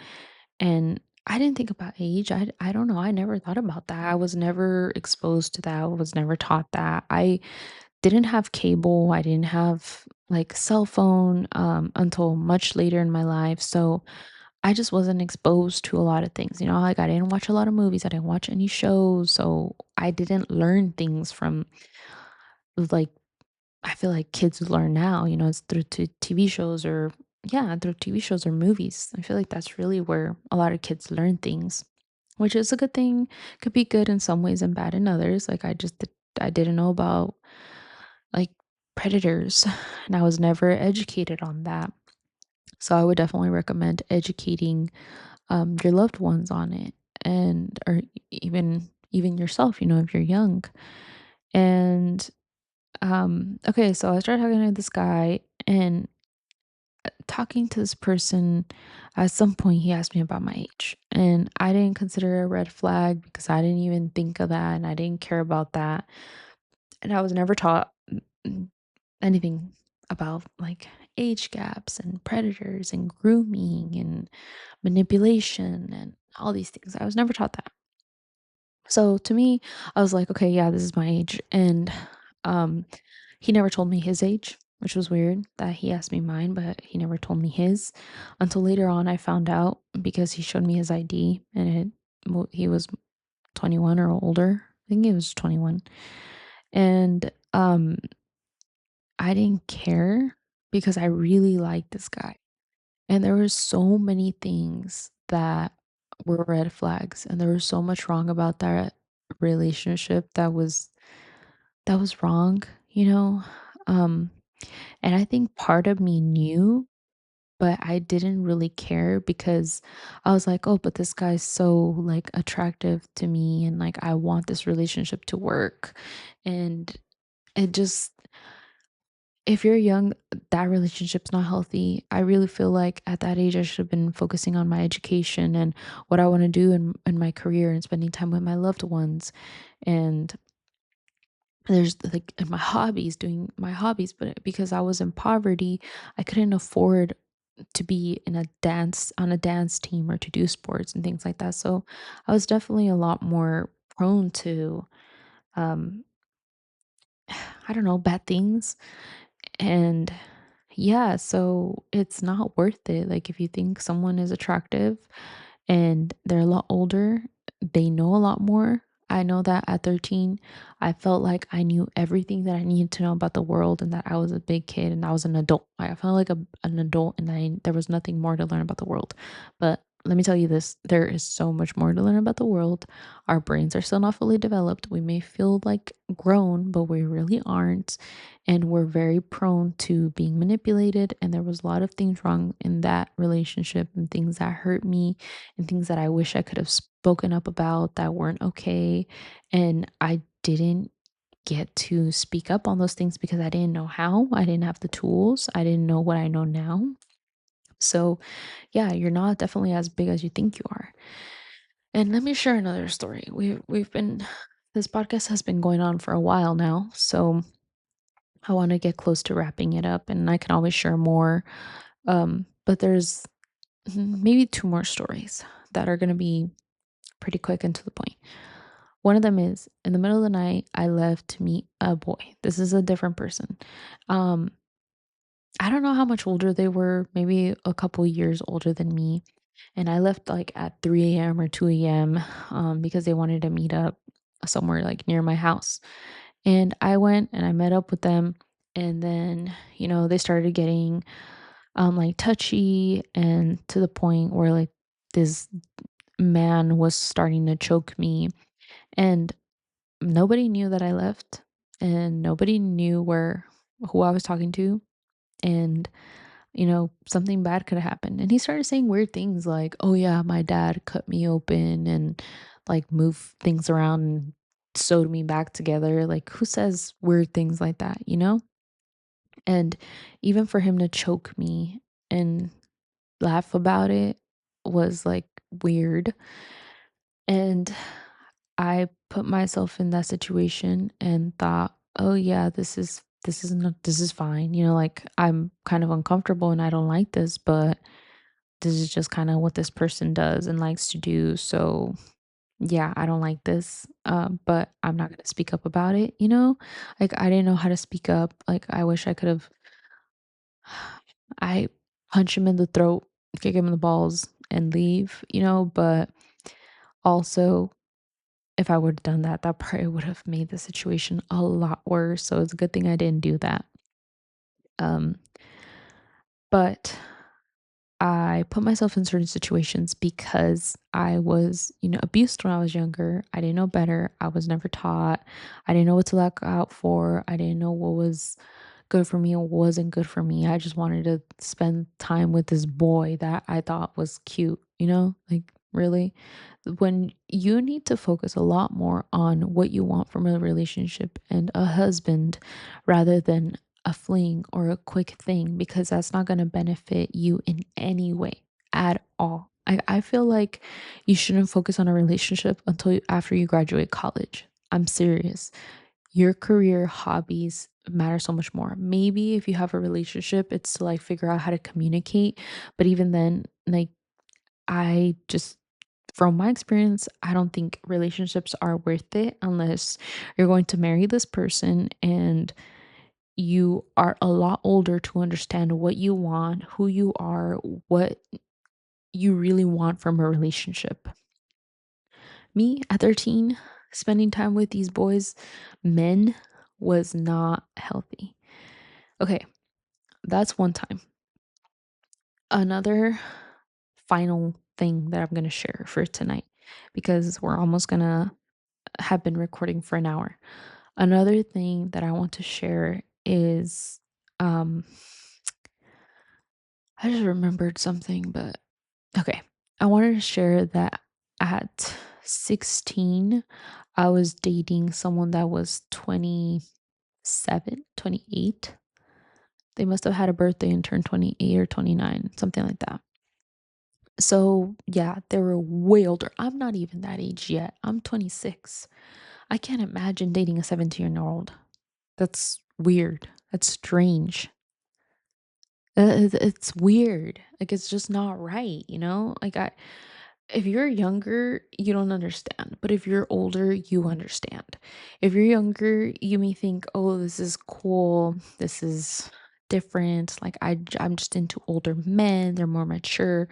Speaker 1: and I didn't think about age. I don't know. I never thought about that. I was never exposed to that. I was never taught that. I didn't have cable. I didn't have like cell phone until much later in my life. So I just wasn't exposed to a lot of things. Like I didn't watch a lot of movies. I didn't watch any shows. So I didn't learn things from like I feel like kids learn now, it's through TV shows or yeah, through TV shows or movies. I feel like that's really where a lot of kids learn things, which is a good thing. Could be good in some ways and bad in others. Like I didn't know about like predators and I was never educated on that. So I would definitely recommend educating your loved ones on it and or even yourself, if you're young. And okay, so I started talking to this guy and talking to this person, at some point he asked me about my age. And I didn't consider it a red flag because I didn't even think of that and I didn't care about that. And I was never taught mm, anything about like age gaps and predators and grooming and manipulation and all these things. I was never taught that. So to me, I was like, okay, yeah, this is my age. And um he never told me his age, which was weird that he asked me mine, but he never told me his until later on I found out because he showed me his ID and he was 21 or older. I think he was 21. And I didn't care because I really liked this guy. And there were so many things that were red flags and there was so much wrong about that relationship that was wrong, you know? Um and I think part of me knew, but I didn't really care because I was like, "Oh, but this guy's so like attractive to me and like I want this relationship to work." And it just if you're young, that relationship's not healthy. I really feel like at that age, I should have been focusing on my education and what I want to do in my career and spending time with my loved ones. And there's like and my hobbies, doing my hobbies. But because I was in poverty, I couldn't afford to be in a dance on a dance team or to do sports and things like that. So I was definitely a lot more prone to, um, I don't know, bad things. And yeah, so it's not worth it. Like if you think someone is attractive and they're a lot older, they know a lot more. I know that at 13, I felt like I knew everything that I needed to know about the world and that I was a big kid and I was an adult. I felt like an adult and there was nothing more to learn about the world. But let me tell you this, there is so much more to learn about the world. Our brains are still not fully developed. We may feel like grown, but we really aren't. And we're very prone to being manipulated. And there was a lot of things wrong in that relationship and things that hurt me and things that I wish I could have spoken up about that weren't okay. And I didn't get to speak up on those things because I didn't know how. I didn't have the tools. I didn't know what I know now. So, yeah, you're not definitely as big as you think you are. And let me share another story. We've been this podcast has been going on for a while now. So, I want to get close to wrapping it up and I can always share more. But there's maybe two more stories that are going to be pretty quick and to the point. One of them is in the middle of the night, I left to meet a boy. This is a different person. Um, I don't know how much older they were, maybe a couple years older than me. And I left like at 3 a.m. or 2 a.m. Because they wanted to meet up somewhere like near my house. And I went and I met up with them. And then, they started getting like touchy and to the point where like this man was starting to choke me. And nobody knew that I left and nobody knew who I was talking to. And something bad could have happened. And he started saying weird things like, oh, yeah, my dad cut me open and like moved things around and sewed me back together. Like, who says weird things like that? And even for him to choke me and laugh about it was like weird. And I put myself in that situation and thought, oh, yeah, this is fine. Like I'm kind of uncomfortable and I don't like this, but this is just kind of what this person does and likes to do. So yeah, I don't like this. But I'm not gonna speak up about it, you know? Like I didn't know how to speak up. Like I wish I could have I punch him in the throat, kick him in the balls, and leave, but also if I would have done that, that probably would have made the situation a lot worse. So it's a good thing I didn't do that. Um, but I put myself in certain situations because I was, abused when I was younger. I didn't know better. I was never taught. I didn't know what to look out for. I didn't know what was good for me or wasn't good for me. I just wanted to spend time with this boy that I thought was cute, Like, really? When you need to focus a lot more on what you want from a relationship and a husband rather than a fling or a quick thing, because that's not going to benefit you in any way at all. I feel like you shouldn't focus on a relationship until after you graduate college. I'm serious. Your career, hobbies matter so much more. Maybe if you have a relationship, it's to like figure out how to communicate. But even then, like, I just, from my experience, I don't think relationships are worth it unless you're going to marry this person and you are a lot older to understand what you want, who you are, what you really want from a relationship. Me at 13, spending time with these boys, men, was not healthy. Okay, that's one time. Another final thing that I'm going to share for tonight, because we're almost going to have been recording for an hour. Another thing that I want to share is um I just remembered something, but okay. I wanted to share that at 16, I was dating someone that was 27, 28. They must have had a birthday and turned 28 or 29, something like that. So, yeah, they were way older. I'm not even that age yet. I'm 26. I can't imagine dating a 17-year-old. That's weird. That's strange. It's weird. Like, it's just not right, Like, if you're younger, you don't understand. But if you're older, you understand. If you're younger, you may think, oh, this is cool. This is different. Like, I'm just into older men. They're more mature,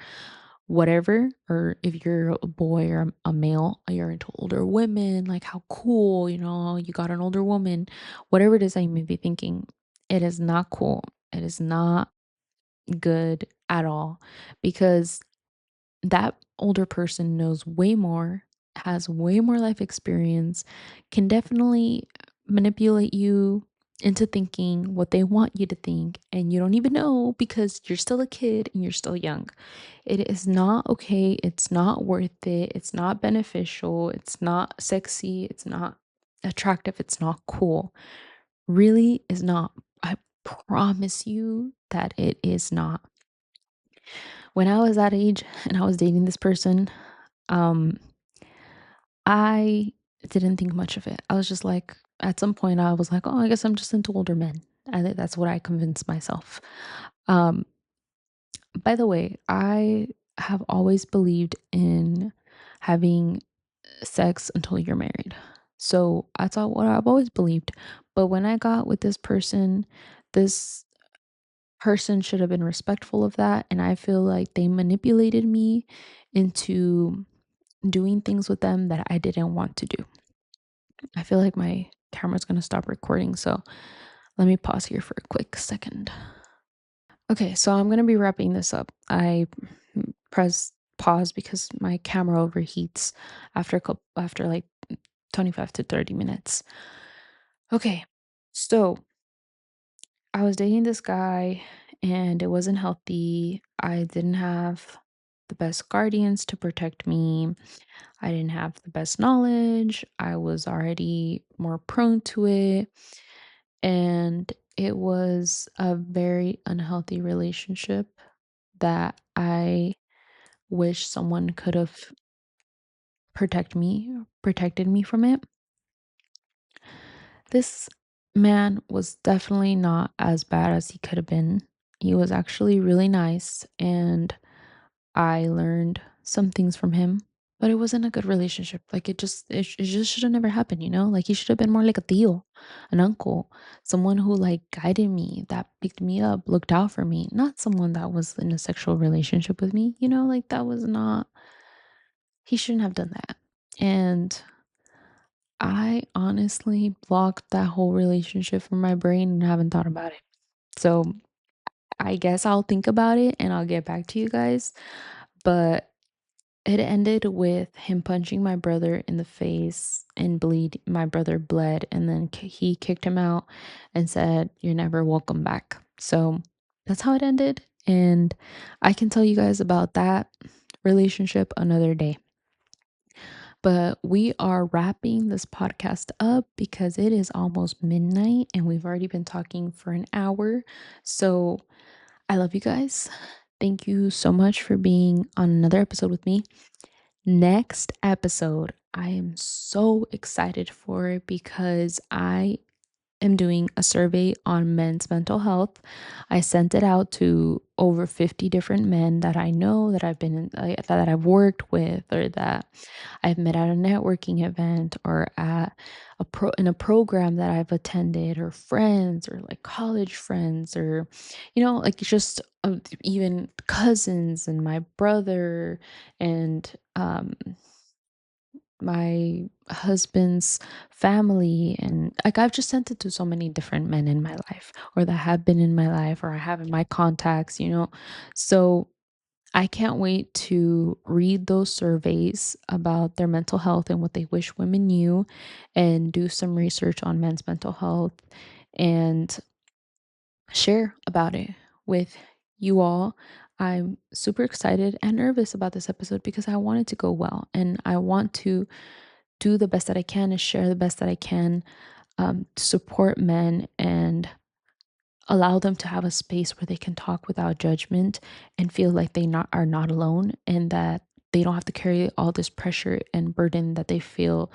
Speaker 1: whatever. Or if you're a boy or a male, you're into older women. Like, how cool, you got an older woman. Whatever it is that you may be thinking, it is not cool. It is not good at all, because that older person knows way more, has way more life experience, can definitely manipulate you into thinking what they want you to think, and you don't even know because you're still a kid and you're still young. It is not okay. It's not worth it. It's not beneficial. It's not sexy. It's not attractive. It's not cool. Really is not. I promise you that it is not. When I was that age and I was dating this person, um, I didn't think much of it. I was just like, at some point, I was like, oh, I guess I'm just into older men. I think that's what I convinced myself. Um, by the way, I have always believed in having sex until you're married. So that's all what I've always believed. But when I got with this person should have been respectful of that. And I feel like they manipulated me into doing things with them that I didn't want to do. I feel like my camera's going to stop recording. So let me pause here for a quick second. Okay, so I'm going to be wrapping this up. I press pause because my camera overheats after like 25 to 30 minutes. Okay. So I was dating this guy and it wasn't healthy. I didn't have the best guardians to protect me. I didn't have the best knowledge. I was already more prone to it. And it was a very unhealthy relationship that I wish someone could have protected me from it. This man was definitely not as bad as he could have been. He was actually really nice, and I learned some things from him, but it wasn't a good relationship. Like it just should have never happened, you know? Like he should have been more like a tío, an uncle, someone who like guided me, that picked me up, looked out for me, not someone that was in a sexual relationship with me, you know? Like that was not, he shouldn't have done that. And I honestly blocked that whole relationship from my brain and haven't thought about it. So I guess I'll think about it and I'll get back to you guys. But it ended with him punching my brother in the face and bleed. My brother bled, and then he kicked him out and said, "You're never welcome back." So that's how it ended. And I can tell you guys about that relationship another day. But we are wrapping this podcast up because it is almost midnight and we've already been talking for an hour. So I love you guys. Thank you so much for being on another episode with me. Next episode, I am so excited for it because I am doing a survey on men's mental health. I sent it out to over 50 different men that I know, that I've been in, that I've worked with, or that I've met at a networking event, or at in a program that I've attended, or friends, or like college friends, or like just even cousins and my brother and my husband's family. And like I've just sent it to so many different men in my life, or that have been in my life, or I have in my contacts. So I can't wait to read those surveys about their mental health and what they wish women knew, and do some research on men's mental health and share about it with you all. I'm super excited and nervous about this episode because I want it to go well, and I want to do the best that I can and share the best that I can, to support men and allow them to have a space where they can talk without judgment and feel like are not alone, and that they don't have to carry all this pressure and burden that they feel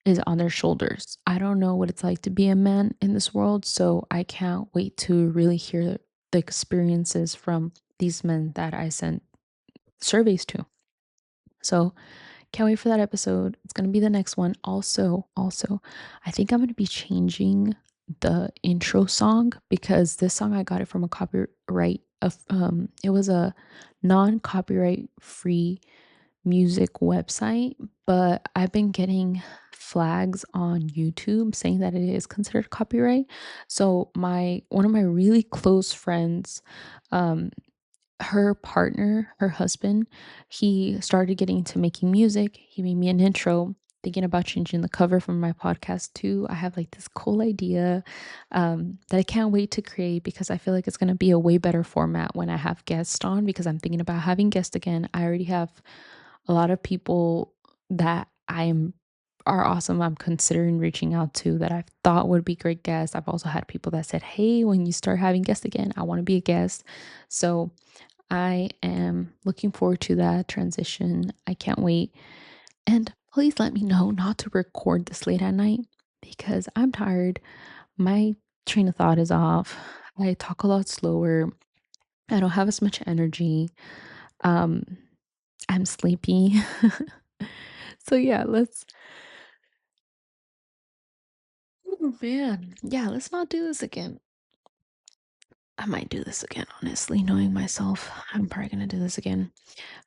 Speaker 1: is on their shoulders. I don't know what it's like to be a man in this world, so I can't wait to really hear the experiences from these men that I sent surveys to. So can't wait for that episode. It's gonna be the next one. Also, I think I'm gonna be changing the intro song because this song I got it from a copyright of it was a non-copyright free music website, but I've been getting flags on YouTube saying that it is considered copyright. So my one of my really close friends, um her partner, her husband, he started getting into making music. He made me an intro, thinking about changing the cover for my podcast too. I have like this cool idea, that I can't wait to create because I feel like it's going to be a way better format when I have guests on, because I'm thinking about having guests again. I already have a lot of people that are awesome. I'm considering reaching out to, that I've thought would be great guests. I've also had people that said, "Hey, when you start having guests again, I want to be a guest." So I am looking forward to that transition. I can't wait. And please let me know not to record this late at night because I'm tired. My train of thought is off. I talk a lot slower. I don't have as much energy. Um, I'm sleepy. So yeah, oh man. Yeah, let's not do this again. I might do this again, honestly, knowing myself. I'm probably gonna do this again.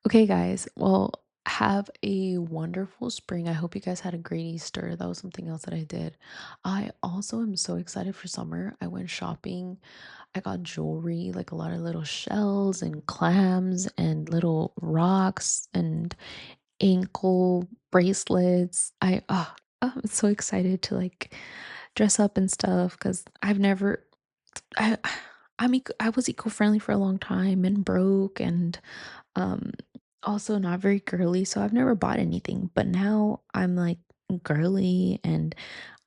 Speaker 1: Okay, guys. Well, have a wonderful spring. I hope you guys had a great Easter. That was something else that I did. I also am so excited for summer. I went shopping. I got jewelry, like a lot of little shells and clams and little rocks and ankle bracelets. I'm so excited to like dress up and stuff because I've never I I was eco-friendly for a long time and broke, and um, also not very girly, so I've never bought anything, but now I'm like girly, and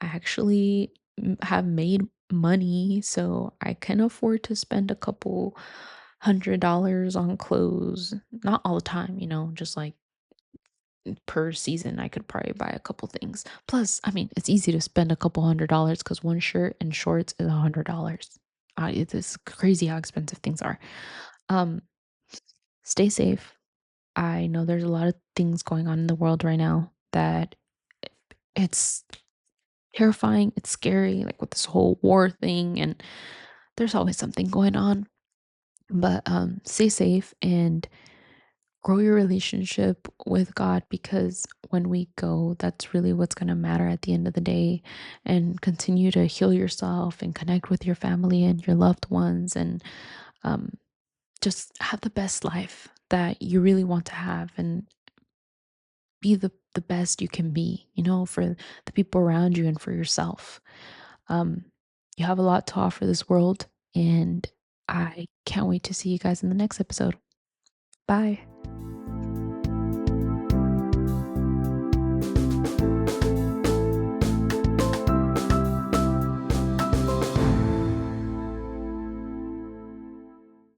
Speaker 1: I actually have made money, so I can afford to spend a couple $100 on clothes. Not all the time, just like per season, I could probably buy a couple things. Plus, I mean, it's easy to spend a couple $100 because one shirt and shorts is $100. It is crazy how expensive things are. Um, Stay safe. I know there's a lot of things going on in the world right now that it's terrifying, it's scary, like with this whole war thing, and there's always something going on. But stay safe and grow your relationship with God, because when we go, that's really what's going to matter at the end of the day. And continue to heal yourself and connect with your family and your loved ones, and um, just have the best life that you really want to have, and be the best you can be, for the people around you and for yourself. Um, you have a lot to offer this world, and I can't wait to see you guys in the next episode. Bye.